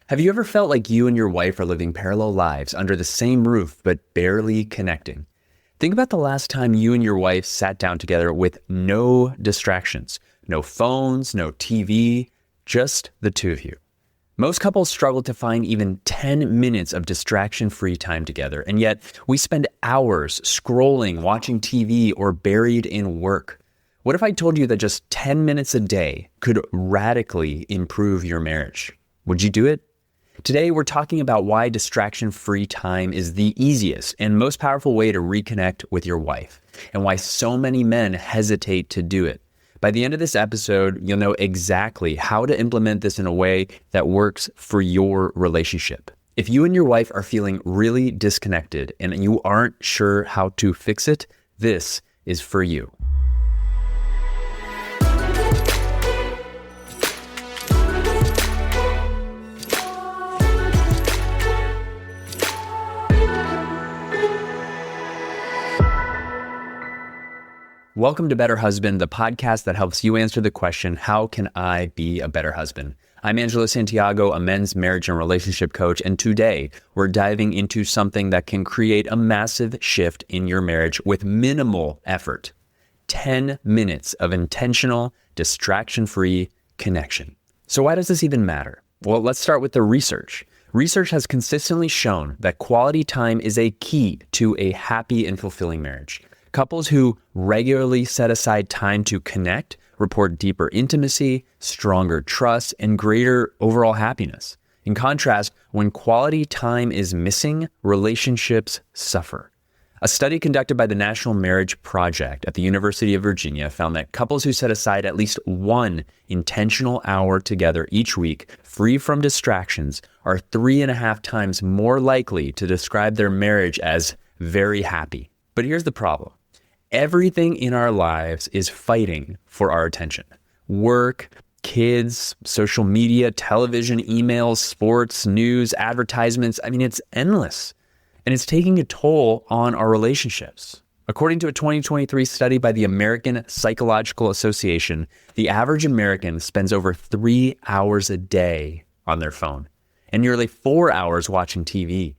Have you ever felt like you and your wife are living parallel lives under the same roof, but barely connecting? Think about the last time you and your wife sat down together with no distractions, no phones, no TV, just the two of you. Most couples struggle to find even 10 minutes of distraction-free time together, and yet we spend hours scrolling, watching TV, or buried in work. What if I told you that just 10 minutes a day could radically improve your marriage? Would you do it? Today, we're talking about why distraction-free time is the easiest and most powerful way to reconnect with your wife, and why so many men hesitate to do it. By the end of this episode, you'll know exactly how to implement this in a way that works for your relationship. If you and your wife are feeling really disconnected and you aren't sure how to fix it, this is for you. Welcome to Better Husband, the podcast that helps you answer the question, how can I be a better husband? I'm Angelo Santiago, a men's marriage and relationship coach, and today we're diving into something that can create a massive shift in your marriage with minimal effort. 10 minutes of intentional, distraction-free connection. So why does this even matter? Well, let's start with the research. Research has consistently shown that quality time is a key to a happy and fulfilling marriage. Couples who regularly set aside time to connect report deeper intimacy, stronger trust, and greater overall happiness. In contrast, when quality time is missing, relationships suffer. A study conducted by the National Marriage Project at the University of Virginia found that couples who set aside at least one intentional hour together each week, free from distractions, are 3.5 times more likely to describe their marriage as very happy. But here's the problem. Everything in our lives is fighting for our attention. Work, kids, social media, television, emails, sports, news, advertisements. It's endless. And it's taking a toll on our relationships. According to a 2023 study by the American Psychological Association, the average American spends over 3 hours a day on their phone and nearly 4 hours watching TV.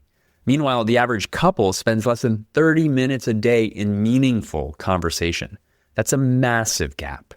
Meanwhile, the average couple spends less than 30 minutes a day in meaningful conversation. That's a massive gap.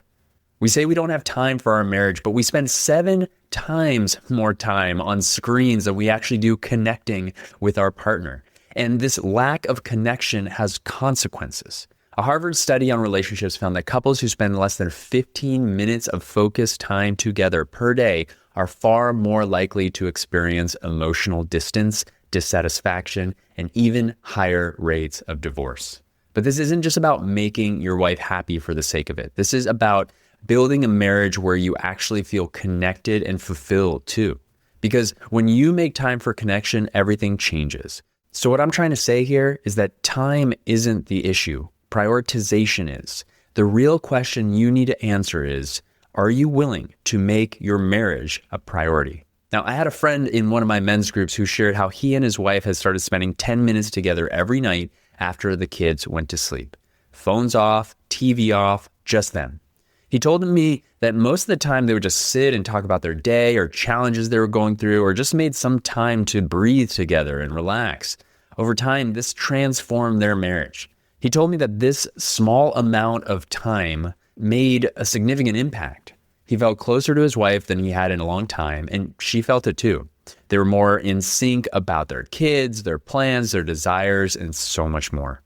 We say we don't have time for our marriage, but we spend 7 times more time on screens than we actually do connecting with our partner. And this lack of connection has consequences. A Harvard study on relationships found that couples who spend less than 15 minutes of focused time together per day are far more likely to experience emotional distance, dissatisfaction, and even higher rates of divorce. But this isn't just about making your wife happy for the sake of it. This is about building a marriage where you actually feel connected and fulfilled too. Because when you make time for connection, everything changes. So what I'm trying to say here is that time isn't the issue. Prioritization is. The real question you need to answer is, are you willing to make your marriage a priority? Now, I had a friend in one of my men's groups who shared how he and his wife had started spending 10 minutes together every night after the kids went to sleep. Phones off, TV off, just them. He told me that most of the time they would just sit and talk about their day or challenges they were going through, or just made some time to breathe together and relax. Over time, this transformed their marriage. He told me that this small amount of time made a significant impact. He felt closer to his wife than he had in a long time, and she felt it too. They were more in sync about their kids, their plans, their desires, and so much more.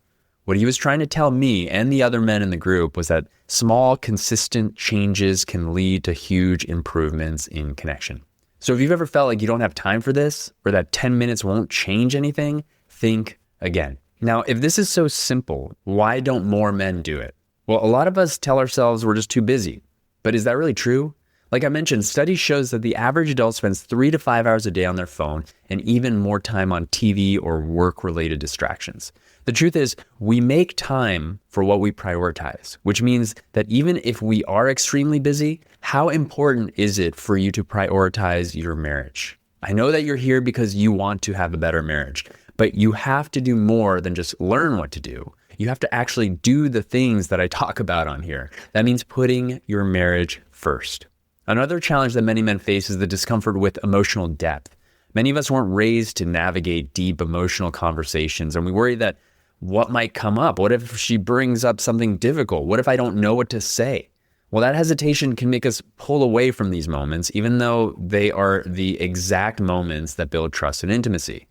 What he was trying to tell me and the other men in the group was that small, consistent changes can lead to huge improvements in connection. So if you've ever felt like you don't have time for this, or that 10 minutes won't change anything, think again. Now, if this is so simple, why don't more men do it? Well, a lot of us tell ourselves we're just too busy. But is that really true? Like I mentioned, studies shows that the average adult spends 3 to 5 hours a day on their phone and even more time on TV or work-related distractions. The truth is, we make time for what we prioritize, which means that even if we are extremely busy, how important is it for you to prioritize your marriage? I know that you're here because you want to have a better marriage, but you have to do more than just learn what to do. You have to actually do the things that I talk about on here. That means putting your marriage first. Another challenge that many men face is the discomfort with emotional depth. Many of us weren't raised to navigate deep emotional conversations, and we worry that what might come up? What if she brings up something difficult? What if I don't know what to say? Well, that hesitation can make us pull away from these moments, even though they are the exact moments that build trust and intimacy.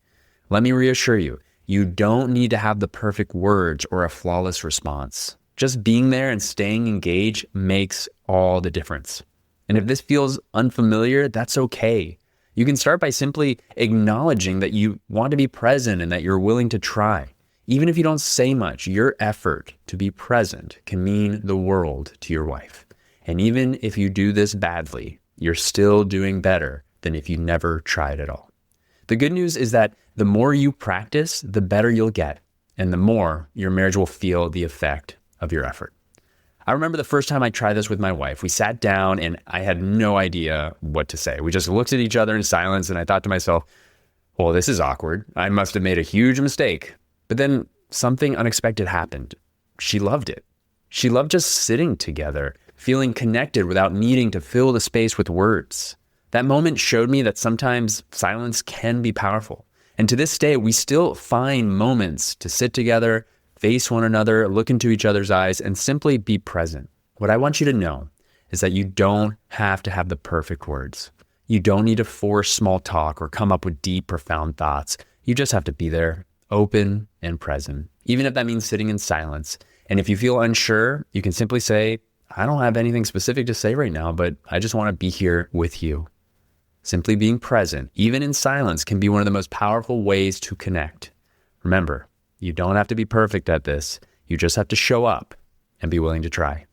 Let me reassure you, you don't need to have the perfect words or a flawless response. Just being there and staying engaged makes all the difference. And if this feels unfamiliar, that's okay. You can start by simply acknowledging that you want to be present and that you're willing to try. Even if you don't say much, your effort to be present can mean the world to your wife. And even if you do this badly, you're still doing better than if you never tried at all. The good news is that the more you practice, the better you'll get, and the more your marriage will feel the effect of your effort. I remember the first time I tried this with my wife. We sat down and I had no idea what to say. We just looked at each other in silence, and I thought to myself, well, this is awkward. I must have made a huge mistake. But then something unexpected happened. She loved it. She loved just sitting together, feeling connected without needing to fill the space with words. That moment showed me that sometimes silence can be powerful. And to this day, we still find moments to sit together, face one another, look into each other's eyes, and simply be present. What I want you to know is that you don't have to have the perfect words. You don't need to force small talk or come up with deep, profound thoughts. You just have to be there, open and present, even if that means sitting in silence. And if you feel unsure, you can simply say, I don't have anything specific to say right now, but I just want to be here with you. Simply being present, even in silence, can be one of the most powerful ways to connect. Remember, you don't have to be perfect at this. You just have to show up and be willing to try.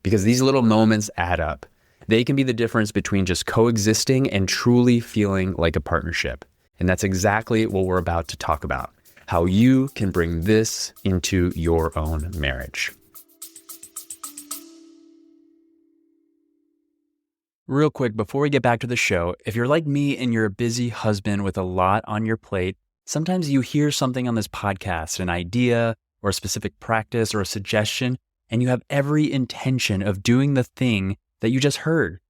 Because these little moments add up. They can be the difference between just coexisting and truly feeling like a partnership. And that's exactly what we're about to talk about. How you can bring this into your own marriage. Real quick, before we get back to the show, if you're like me and you're a busy husband with a lot on your plate, sometimes you hear something on this podcast, an idea or a specific practice or a suggestion, and you have every intention of doing the thing that you just heard.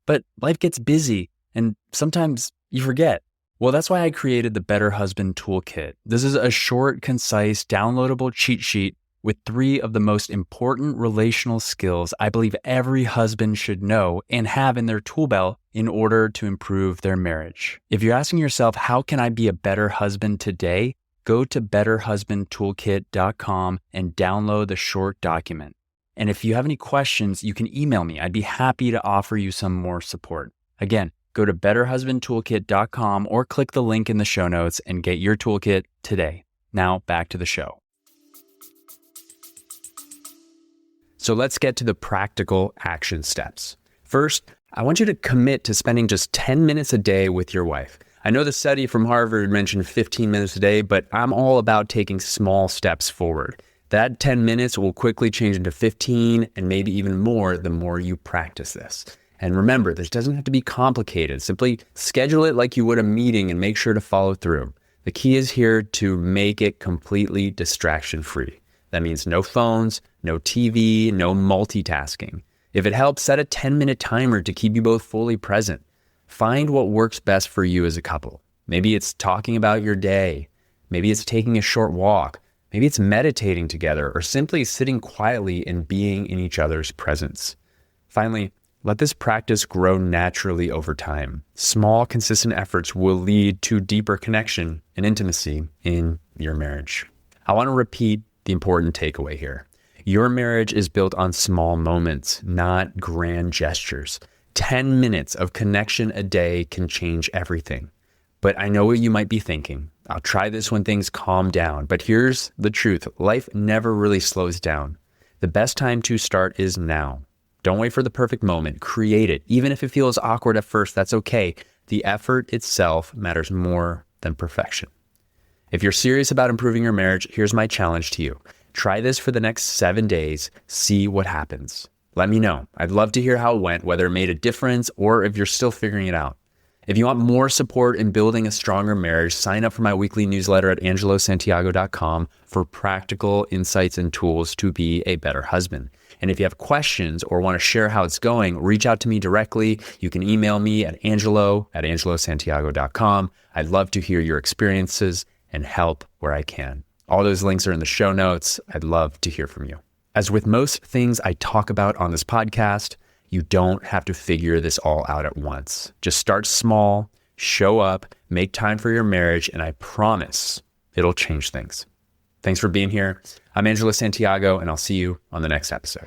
But life gets busy and sometimes you forget. Well, that's why I created the Better Husband Toolkit. This is a short, concise, downloadable cheat sheet with 3 of the most important relational skills I believe every husband should know and have in their tool belt in order to improve their marriage. If you're asking yourself, how can I be a better husband today? Go to betterhusbandtoolkit.com and download the short document. And if you have any questions, you can email me. I'd be happy to offer you some more support. Again, go to betterhusbandtoolkit.com or click the link in the show notes and get your toolkit today. Now back to the show. So let's get to the practical action steps. First, I want you to commit to spending just 10 minutes a day with your wife. I know the study from Harvard mentioned 15 minutes a day, but I'm all about taking small steps forward. That 10 minutes will quickly change into 15 and maybe even more the more you practice this. And remember, this doesn't have to be complicated. Simply schedule it like you would a meeting and make sure to follow through. The key is here to make it completely distraction-free. That means no phones, no TV, no multitasking. If it helps, set a 10-minute timer to keep you both fully present. Find what works best for you as a couple. Maybe it's talking about your day. Maybe it's taking a short walk. Maybe it's meditating together or simply sitting quietly and being in each other's presence. Finally, let this practice grow naturally over time. Small, consistent efforts will lead to deeper connection and intimacy in your marriage. I want to repeat the important takeaway here. Your marriage is built on small moments, not grand gestures. 10 minutes of connection a day can change everything. But I know what you might be thinking. I'll try this when things calm down. But here's the truth. Life never really slows down. The best time to start is now. Don't wait for the perfect moment. Create it. Even if it feels awkward at first, that's okay. The effort itself matters more than perfection. If you're serious about improving your marriage, here's my challenge to you. Try this for the next 7 days. See what happens. Let me know. I'd love to hear how it went, whether it made a difference or if you're still figuring it out. If you want more support in building a stronger marriage, sign up for my weekly newsletter at angelosantiago.com for practical insights and tools to be a better husband. And if you have questions or want to share how it's going, reach out to me directly. You can email me at angelo@angelosantiago.com. I'd love to hear your experiences and help where I can. All those links are in the show notes. I'd love to hear from you. As with most things I talk about on this podcast, you don't have to figure this all out at once. Just start small, show up, make time for your marriage, and I promise it'll change things. Thanks for being here. I'm Angelo Santiago, and I'll see you on the next episode.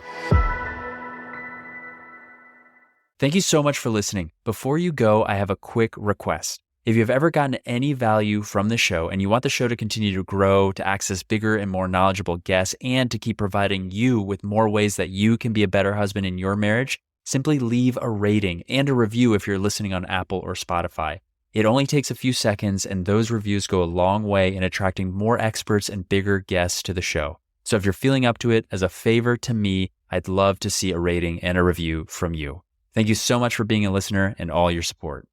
Thank you so much for listening. Before you go, I have a quick request. If you've ever gotten any value from the show and you want the show to continue to grow, to access bigger and more knowledgeable guests, and to keep providing you with more ways that you can be a better husband in your marriage, simply leave a rating and a review if you're listening on Apple or Spotify. It only takes a few seconds, and those reviews go a long way in attracting more experts and bigger guests to the show. So if you're feeling up to it, as a favor to me, I'd love to see a rating and a review from you. Thank you so much for being a listener and all your support.